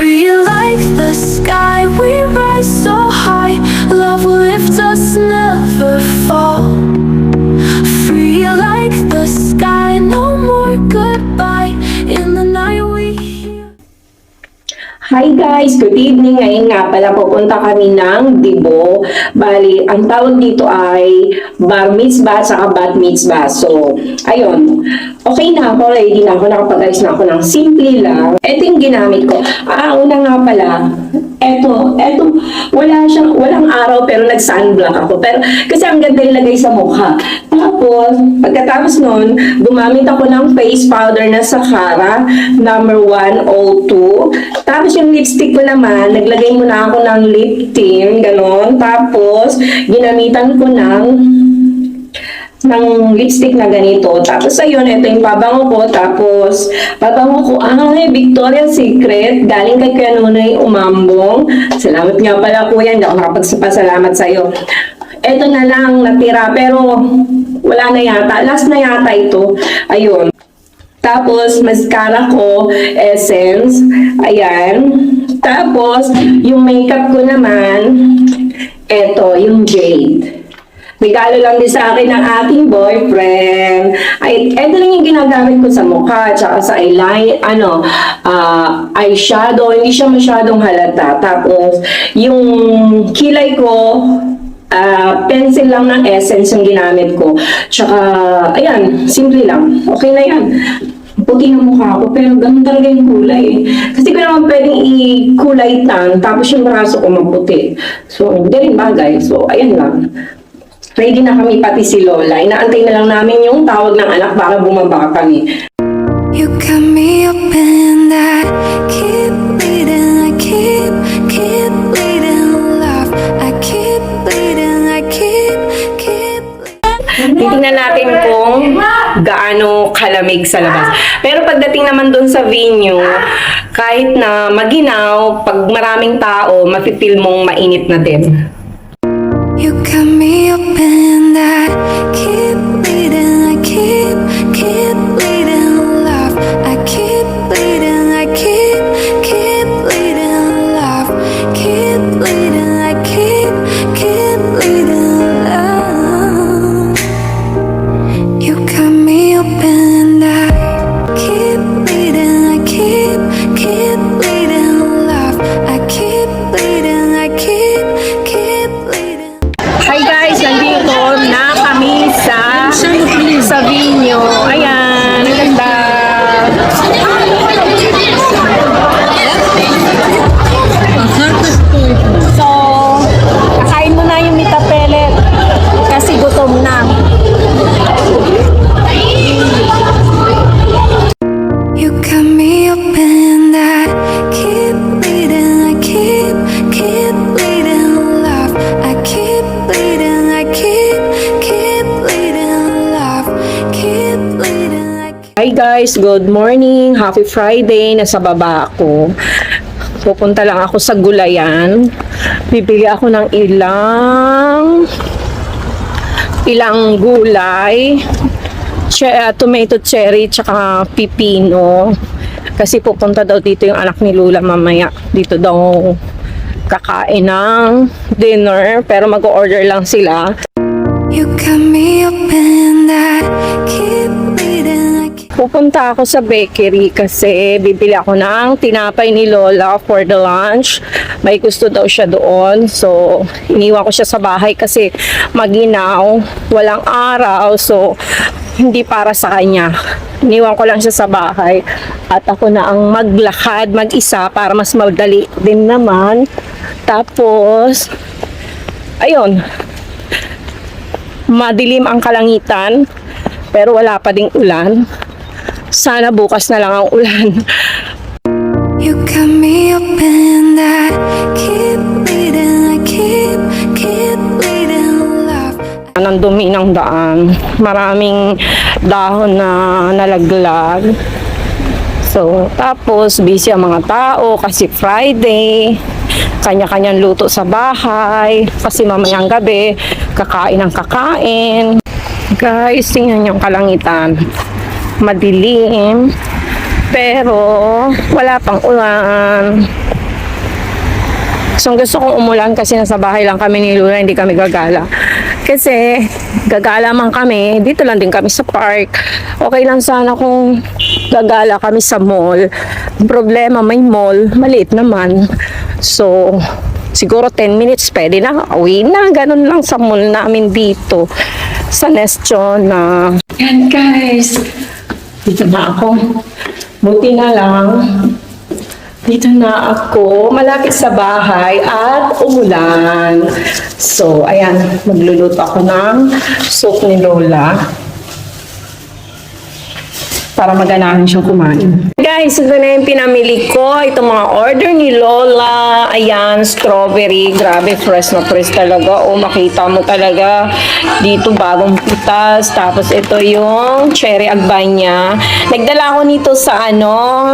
Free like the sky, we rise so high. Love will lift us, never fall. Free like the sky, no more goodbye. In the night we hear. Hi guys! Good evening! Ngayon nga pala pupunta kami ng Dibo. Bali, ang tawag dito ay bar mitzvah at bat mitzvah. So, ayun. Okay na ako, ready na ako. Nakapag-ayos na ako ng simple lang. Ito yung ginamit ko. Una nga pala, eto, walang araw pero nag-sunblock ako. Pero, kasi ang ganda ilagay sa mukha. Tapos, pagkatapos nun, gumamit ako ng face powder na Sakara, number 102. Tapos yung lipstick ko naman, naglagay muna ako ng lip tint, ganon. Tapos, ginamitan ko ng lipstick na ganito. Tapos, ayun, ito yung pabango ko. Tapos, pabango ko, Victoria's Secret. Galing kay Kuya Nunoy Umambong. Salamat nga pala, Kuya. Hindi ako nakapagpasalamat sa'yo. Ito na lang natira, pero wala na yata. Last na yata ito. Ayun. Tapos, mascara ko, Essence. Ayan. Tapos, yung makeup ko naman, eto, yung Jade. Regalo lang din sa akin ng aking boyfriend. Ay, eto lang yung ginagamit ko sa mukha, tsaka sa eyeshadow. Hindi siya masyadong halata. Tapos, yung kilay ko, pencil lang ng Essence yung ginamit ko. Tsaka, ayan, simple lang. Okay na yan. Puti ng mukha ko, pero ganun talaga yung kulay. Kasi ko naman pwedeng i-kulay tan, tapos yung braso ko maputi. So, hindi rin bagay. So, ayan lang. Ready na kami pati si Lola. Inaantay na lang namin yung tawag ng anak para bumaba kami. You got me up and I keep bleeding, I keep bleeding, love. I keep bleeding, I keep Titingnan natin kung gaano kalamig sa labas. Pero pagdating naman doon sa venue, kahit na maginaw, pag maraming tao, mapipil mong mainit na din. You got me up and I keep bleeding, I keep bleeding, love. I keep bleeding, I keep bleeding, love. Keep bleeding, I keep bleeding, love. You got me up and I keep bleeding, I keep bleeding, love. I keep bleeding, I keep bleeding. Hi guys, nandito na kami sa venue. Ayan, ang ganda. So, kakain mo na yung mita pellet kasi gutom na. You got me up and I keep bleeding, I keep bleeding, love. I keep bleeding, I keep bleeding, love. Keep bleeding, I keep. Hi guys, good morning. Happy Friday. Nasa baba ako. Pupunta lang ako sa gulayan. Bibili ako ng ilang gulay. Tomato cherry tsaka pipino. Kasi pupunta daw dito yung anak ni Lula mamaya. Dito daw kakain ng dinner. Pero mag-order lang sila. You got me up and I keep bleeding, I keep. Pupunta ako sa bakery kasi bibili ako ng tinapay ni Lola for the lunch. May gusto daw siya doon. So, iniwan ko siya sa bahay kasi maginaw, walang araw. So, hindi para sa kanya. Iniwan ko lang siya sa bahay. At ako na ang maglakad mag-isa para mas madali din naman. Tapos, ayun. Madilim ang kalangitan. Pero wala pa ding ulan. Sana bukas na lang ang ulan. You got me up and I keep bleeding, I keep bleeding, love. Ang dumi ng daan. Maraming dahon na nalaglag. So, tapos busy ang mga tao kasi Friday. Kanya-kanyang luto sa bahay. Kasi mamayang gabi, kakain ng kakain. Guys, tingnan yung kalangitan. Madilim. Pero wala pang ulan. So gusto kong umulan kasi nasa bahay lang kami ni Luna, hindi kami gagala. Kasi gagala man kami, dito lang din kami sa park. Okay lang sana kung gagala kami sa mall. Ang problema, may mall, maliit naman. So siguro 10 minutes pwede na, uwi na. Ganun lang sa mall namin dito sa Nestion na. Yan guys, dito na ako. Buti na lang, dito na ako, malapit sa bahay at umulan. So, ayan, magluluto ako ng soup ni Lola para maganahan siyang kumain. Guys, ito na yung pinamili ko. Itong mga order ni Lola. Ayan, strawberry. Grabe, fresh na fresh talaga. O, makita mo talaga dito bagong pitas. Tapos ito yung cherry agbanya. Nagdala ko nito sa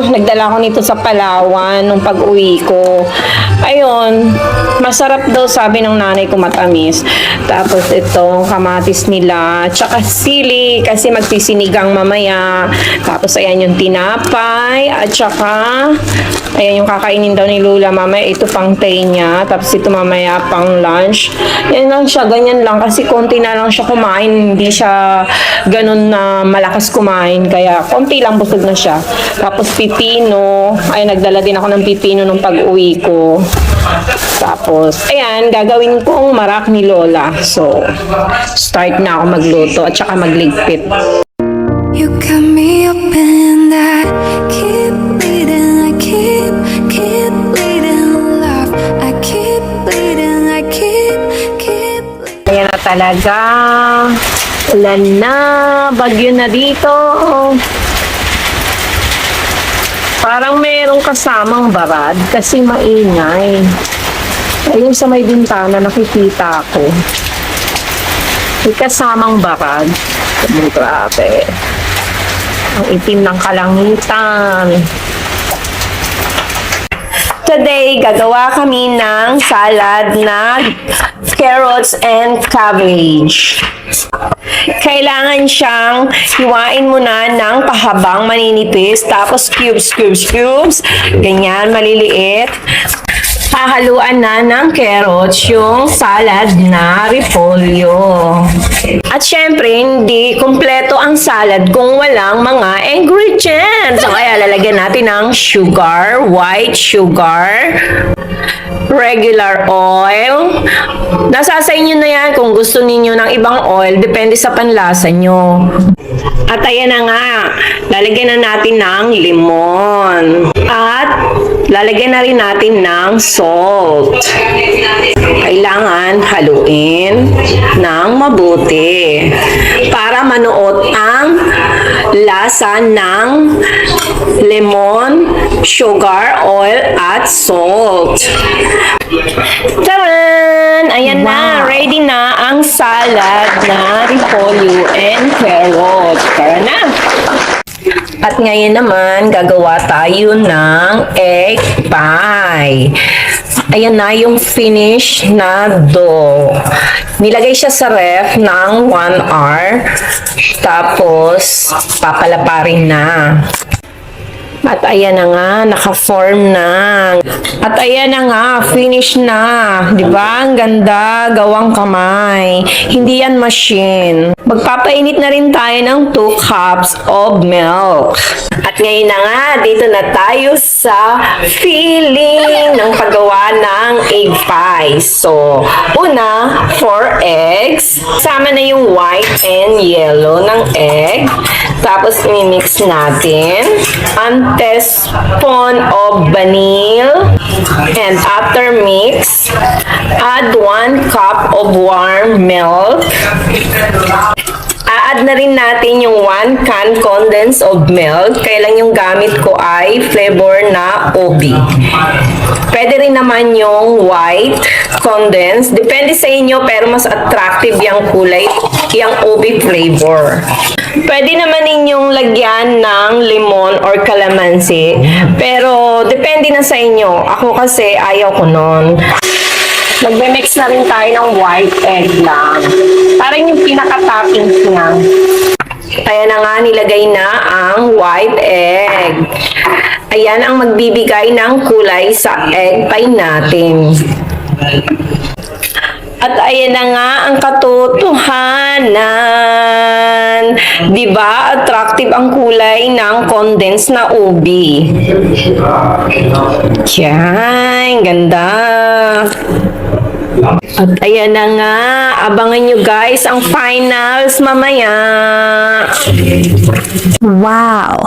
nagdala ko nito sa Palawan nung pag-uwi ko. Ayun, masarap daw sabi ng nanay ko, matamis. Tapos ito, kamatis nila. Tsaka sili kasi magsisinigang mamaya. Tapos ayan yung tinapay at saka ayan yung kakainin daw ni Lula mamaya, ito pang tay niya, tapos ito mamaya pang lunch. Yan lang siya, ganyan lang kasi konti na lang siya kumain, hindi siya ganun na malakas kumain, kaya konti lang busog na siya. Tapos pipino, ay nagdala din ako ng pipino nung pag-uwi ko. Tapos ayan, gagawin kong marak ni Lola. So start na ako magluto at saka magligpit. You got me up and I keep bleeding, I keep bleeding, love. I keep bleeding, I keep bleeding. Ayan na talaga. Ulan na. Bagyo na dito. Parang merong kasamang barad kasi maingay. Ayun sa may bintana nakikita ko. May kasamang barad. Grabe. Ang itim ng kalangitan. Today, gagawa kami ng salad na carrots and cabbage. Kailangan siyang hiwain muna ng pahabang maninipis, tapos cubes. Ganyan, maliliit. Hahaluan na ng carrots yung salad na repolyo. At syempre, hindi kumpleto ang salad kung walang mga ingredients. So, kaya lalagyan natin ng sugar, white sugar, regular oil. Nasa sa inyo na yan kung gusto ninyo ng ibang oil, depende sa panlasa nyo. At ayan na nga, lalagyan na natin ng limon. At lalagyan na rin natin ng salt. Kailangan haluin ng mabuti para manuot ang lasa ng lemon, sugar, oil, at salt. Taran! Ayan na, ready na ang salad na repolyo and carrots. Tara na! At ngayon naman, gagawa tayo ng egg pie. Ayan na yung finish na dough. Nilagay siya sa ref ng 1 hour. Tapos, papalaparin na. At ayan na nga, naka-form na. At ayan na nga, finish na. Diba? Ang ganda, gawang kamay. Hindi yan machine. Magpapainit na rin tayo ng 2 cups of milk. At ngayon na nga, dito na tayo sa filling ng paggawa ng egg pie. So, una, 4 eggs. Sama na yung white and yellow ng egg. Tapos, i-mix natin. 1 teaspoon of vanilla. And after mix, add 1 cup of warm milk. Add na rin natin yung 1 can condensed of milk. Kaya lang yung gamit ko ay flavor na OB. Pwede rin naman yung white condensed. Depende sa inyo, pero mas attractive yung kulay, yung OB flavor. Pwede naman ninyong lagyan ng lemon or calamansi. Pero depende na sa inyo. Ako kasi ayaw ko nun. Magme-mix na rin tayo ng white egg lang. Parang yung pinaka-toppings niya. Kaya na nga nilagay na ang white egg. Ayan ang magbibigay ng kulay sa egg pie natin. At ayan na nga ang katotohanan. 'Di ba? Attractive ang kulay ng condensed na ubi. Yan, ganda. At ayan na nga, abangan nyo guys ang finals mamaya. Wow.